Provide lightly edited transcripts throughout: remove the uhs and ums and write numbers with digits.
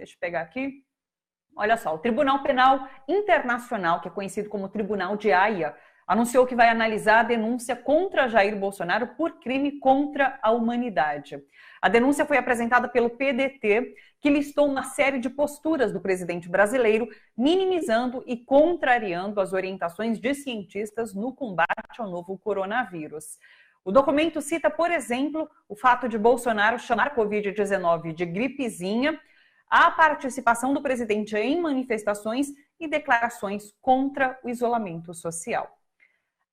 Deixa eu pegar aqui. Olha só, o Tribunal Penal Internacional, que é conhecido como Tribunal de Haia, anunciou que vai analisar a denúncia contra Jair Bolsonaro por crime contra a humanidade. A denúncia foi apresentada pelo PDT, que listou uma série de posturas do presidente brasileiro, minimizando e contrariando as orientações de cientistas no combate ao novo coronavírus. O documento cita, por exemplo, o fato de Bolsonaro chamar a Covid-19 de gripezinha, a participação do presidente em manifestações e declarações contra o isolamento social.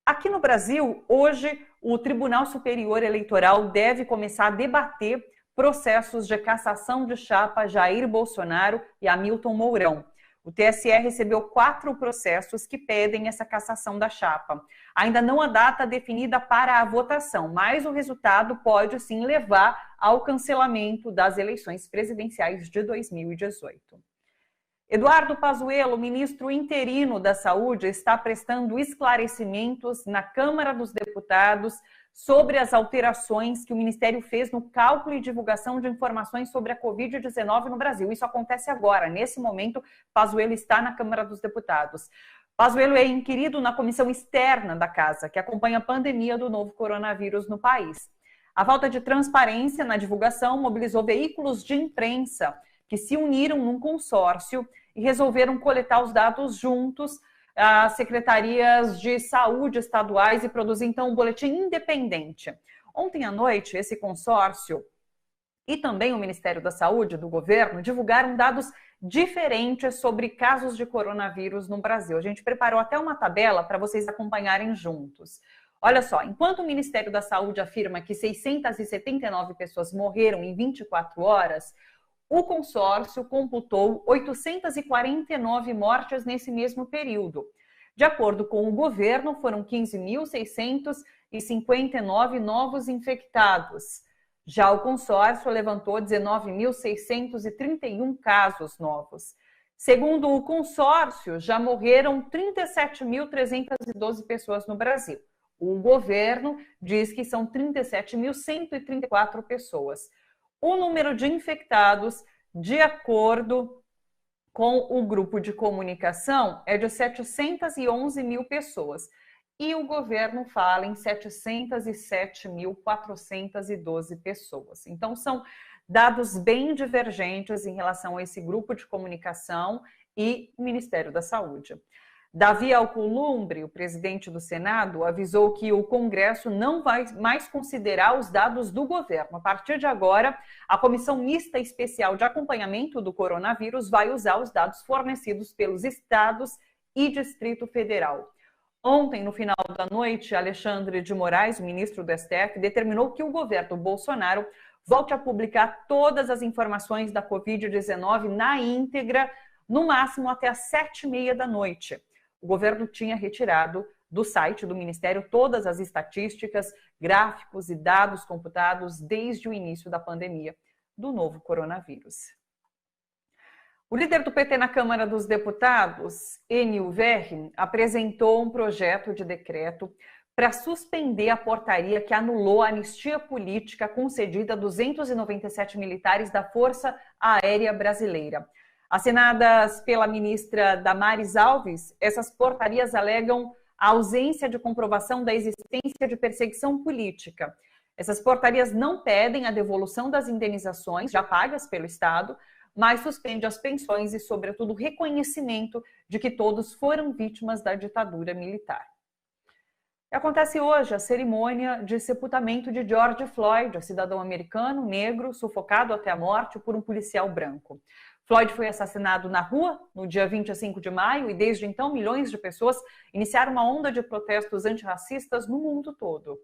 Aqui no Brasil, hoje, o Tribunal Superior Eleitoral deve começar a debater processos de cassação de chapa Jair Bolsonaro e Hamilton Mourão. O TSE recebeu 4 processos que pedem essa cassação da chapa. Ainda não há data definida para a votação, mas o resultado pode sim levar ao cancelamento das eleições presidenciais de 2018. Eduardo Pazuello, ministro interino da Saúde, está prestando esclarecimentos na Câmara dos Deputados sobre as alterações que o Ministério fez no cálculo e divulgação de informações sobre a Covid-19 no Brasil. Isso acontece agora. Nesse momento, Pazuello está na Câmara dos Deputados. Pazuello é inquirido na comissão externa da Casa, que acompanha a pandemia do novo coronavírus no país. A falta de transparência na divulgação mobilizou veículos de imprensa que se uniram num consórcio e resolveram coletar os dados juntos às secretarias de saúde estaduais e produzir, então, um boletim independente. Ontem à noite, esse consórcio e também o Ministério da Saúde do governo divulgaram dados diferentes sobre casos de coronavírus no Brasil. A gente preparou até uma tabela para vocês acompanharem juntos. Olha só, enquanto o Ministério da Saúde afirma que 679 pessoas morreram em 24 horas, o consórcio computou 849 mortes nesse mesmo período. De acordo com o governo, foram 15.659 novos infectados. Já o consórcio levantou 19.631 casos novos. Segundo o consórcio, já morreram 37.312 pessoas no Brasil. O governo diz que são 37.134 pessoas. O número de infectados, de acordo com o grupo de comunicação, é de 711 mil pessoas. E o governo fala em 707.412 pessoas. Então, são dados bem divergentes em relação a esse grupo de comunicação e o Ministério da Saúde. Davi Alcolumbre, o presidente do Senado, avisou que o Congresso não vai mais considerar os dados do governo. A partir de agora, a Comissão Mista Especial de Acompanhamento do Coronavírus vai usar os dados fornecidos pelos estados e Distrito Federal. Ontem, no final da noite, Alexandre de Moraes, o ministro do STF, determinou que o governo Bolsonaro volte a publicar todas as informações da Covid-19 na íntegra, no máximo até às 7h30 da noite. O governo tinha retirado do site do Ministério todas as estatísticas, gráficos e dados computados desde o início da pandemia do novo coronavírus. O líder do PT na Câmara dos Deputados, Enio Verri, apresentou um projeto de decreto para suspender a portaria que anulou a anistia política concedida a 297 militares da Força Aérea Brasileira. Assinadas pela ministra Damares Alves, essas portarias alegam a ausência de comprovação da existência de perseguição política. Essas portarias não pedem a devolução das indenizações já pagas pelo Estado, mas suspende as pensões e, sobretudo, o reconhecimento de que todos foram vítimas da ditadura militar. Acontece hoje a cerimônia de sepultamento de George Floyd, cidadão americano, negro, sufocado até a morte por um policial branco. Floyd foi assassinado na rua no dia 25 de maio e desde então milhões de pessoas iniciaram uma onda de protestos antirracistas no mundo todo.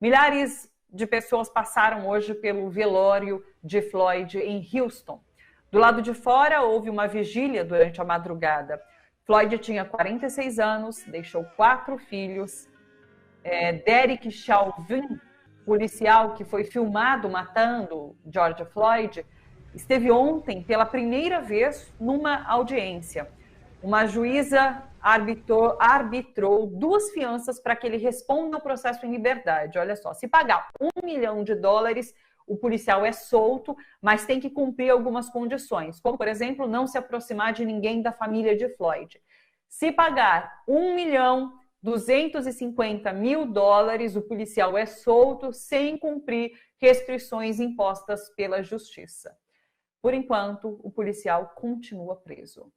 Milhares de pessoas passaram hoje pelo velório de Floyd em Houston. Do lado de fora houve uma vigília durante a madrugada. Floyd tinha 46 anos, deixou 4 filhos. Derek Chauvin, policial que foi filmado matando George Floyd, esteve ontem pela primeira vez numa audiência. Uma juíza arbitrou 2 fianças para que ele responda ao processo em liberdade. Olha só, se pagar $1 milhão, o policial é solto, mas tem que cumprir algumas condições, como, por exemplo, não se aproximar de ninguém da família de Floyd. Se pagar $1.250.000, o policial é solto sem cumprir restrições impostas pela justiça. Por enquanto, o policial continua preso.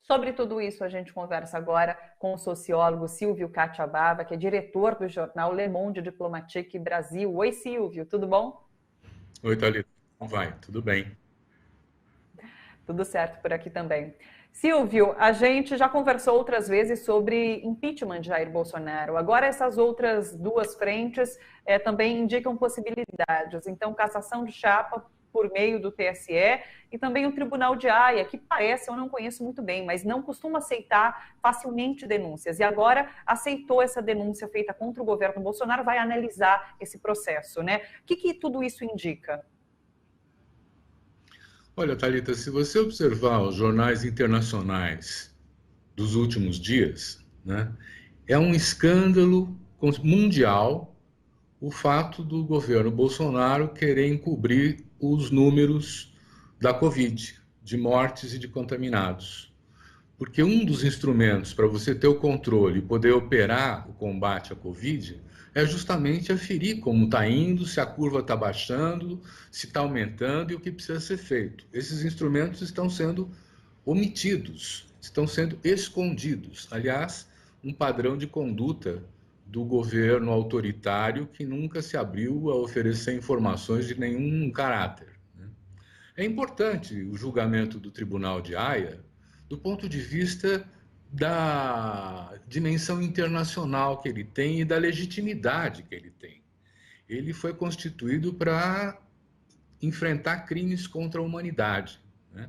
Sobre tudo isso, a gente conversa agora com o sociólogo Silvio Cacciabava, que é diretor do jornal Le Monde Diplomatique Brasil. Oi, Silvio, tudo bom? Oi, Thalita. Como vai? Tudo bem. Tudo certo por aqui também. Silvio, a gente já conversou outras vezes sobre impeachment de Jair Bolsonaro. Agora essas outras duas frentes também indicam possibilidades. Então, cassação de chapa por meio do TSE e também o Tribunal de Haia, que parece, eu não conheço muito bem, mas não costuma aceitar facilmente denúncias. E agora aceitou essa denúncia feita contra o governo Bolsonaro, vai analisar esse processo, né? O que tudo isso indica? Olha, Thalita, se você observar os jornais internacionais dos últimos dias, né, é um escândalo mundial o fato do governo Bolsonaro querer encobrir os números da Covid, de mortes e de contaminados. Porque um dos instrumentos para você ter o controle e poder operar o combate à Covid é justamente aferir como está indo, se a curva está baixando, se está aumentando e o que precisa ser feito. Esses instrumentos estão sendo omitidos, estão sendo escondidos. Aliás, um padrão de conduta do governo autoritário que nunca se abriu a oferecer informações de nenhum caráter. É importante o julgamento do Tribunal de Haia do ponto de vista da dimensão internacional que ele tem e da legitimidade que ele tem. Ele foi constituído para enfrentar crimes contra a humanidade, né?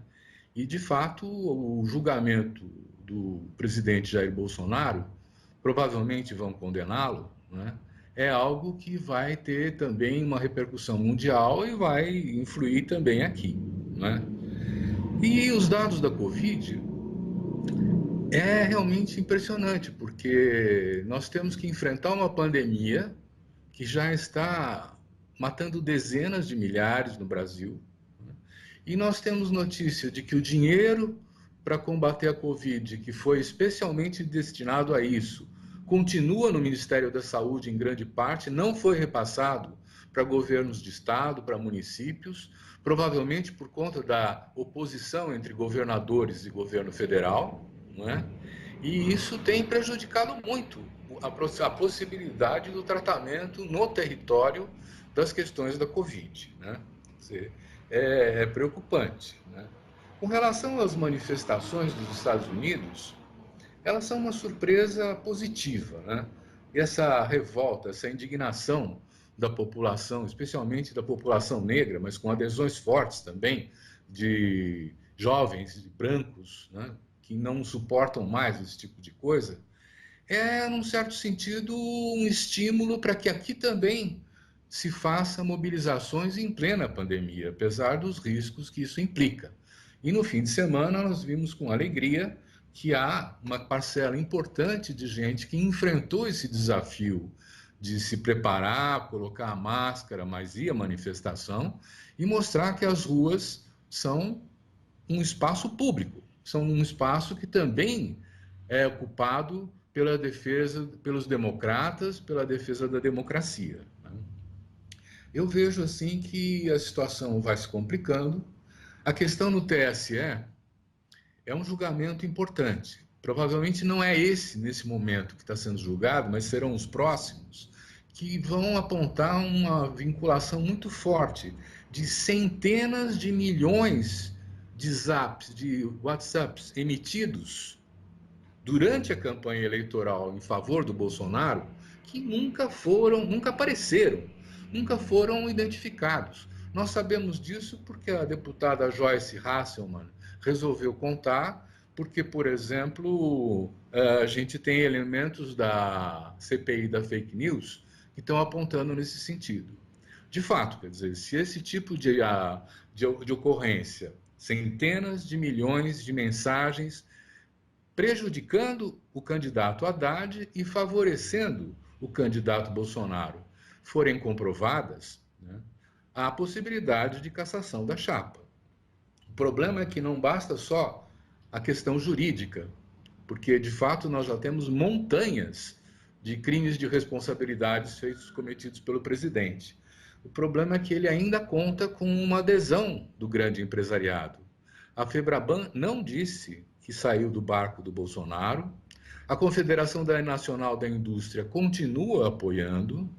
E, de fato, o julgamento do presidente Jair Bolsonaro, provavelmente vão condená-lo, né? É algo que vai ter também uma repercussão mundial e vai influir também aqui, né? E os dados da Covid é realmente impressionante, porque nós temos que enfrentar uma pandemia que já está matando dezenas de milhares no Brasil. E nós temos notícia de que o dinheiro para combater a Covid, que foi especialmente destinado a isso, continua no Ministério da Saúde em grande parte, não foi repassado para governos de estado, para municípios, provavelmente por conta da oposição entre governadores e governo federal, não é? E isso tem prejudicado muito a possibilidade do tratamento no território das questões da Covid, né? É preocupante, né? Com relação às manifestações dos Estados Unidos, elas são uma surpresa positiva, né? E essa revolta, essa indignação da população, especialmente da população negra, mas com adesões fortes também de jovens, de brancos, né, que não suportam mais esse tipo de coisa, é, num certo sentido, um estímulo para que aqui também se faça mobilizações em plena pandemia, apesar dos riscos que isso implica. E no fim de semana nós vimos com alegria que há uma parcela importante de gente que enfrentou esse desafio de se preparar, colocar a máscara, mas ir à manifestação e mostrar que as ruas são um espaço público, são um espaço que também é ocupado pela defesa, pelos democratas, pela defesa da democracia. Eu vejo assim que a situação vai se complicando. A questão no TSE é um julgamento importante. Provavelmente não é esse, nesse momento, que está sendo julgado, mas serão os próximos, que vão apontar uma vinculação muito forte de centenas de milhões de zaps, de WhatsApps emitidos durante a campanha eleitoral em favor do Bolsonaro, que nunca apareceram, nunca foram identificados. Nós sabemos disso porque a deputada Joyce Hasselmann resolveu contar, porque, por exemplo, a gente tem elementos da CPI da fake news que estão apontando nesse sentido. De fato, quer dizer, se esse tipo de ocorrência, centenas de milhões de mensagens prejudicando o candidato Haddad e favorecendo o candidato Bolsonaro, forem comprovadas, né, há a possibilidade de cassação da chapa. O problema é que não basta só a questão jurídica, porque de fato nós já temos montanhas de crimes de responsabilidades cometidos pelo presidente. O problema é que ele ainda conta com uma adesão do grande empresariado. A Febraban não disse que saiu do barco do Bolsonaro, a Confederação Nacional da Indústria continua apoiando,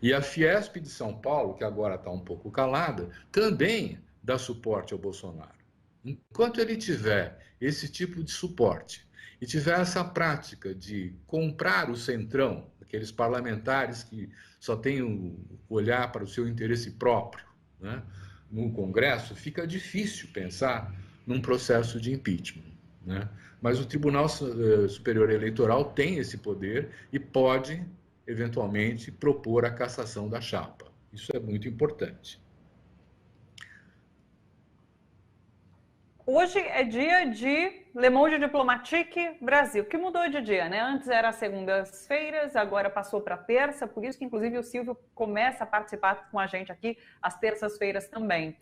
e a Fiesp de São Paulo, que agora está um pouco calada, também dá suporte ao Bolsonaro. Enquanto ele tiver esse tipo de suporte e tiver essa prática de comprar o centrão, aqueles parlamentares que só têm o olhar para o seu interesse próprio, né, no Congresso, fica difícil pensar num processo de impeachment, né? Mas o Tribunal Superior Eleitoral tem esse poder e pode, eventualmente, propor a cassação da chapa. Isso é muito importante. Hoje é dia de Le Monde Diplomatique Brasil, que mudou de dia, né? Antes era às segundas-feiras, agora passou para terça, por isso que inclusive o Silvio começa a participar com a gente aqui às terças-feiras também.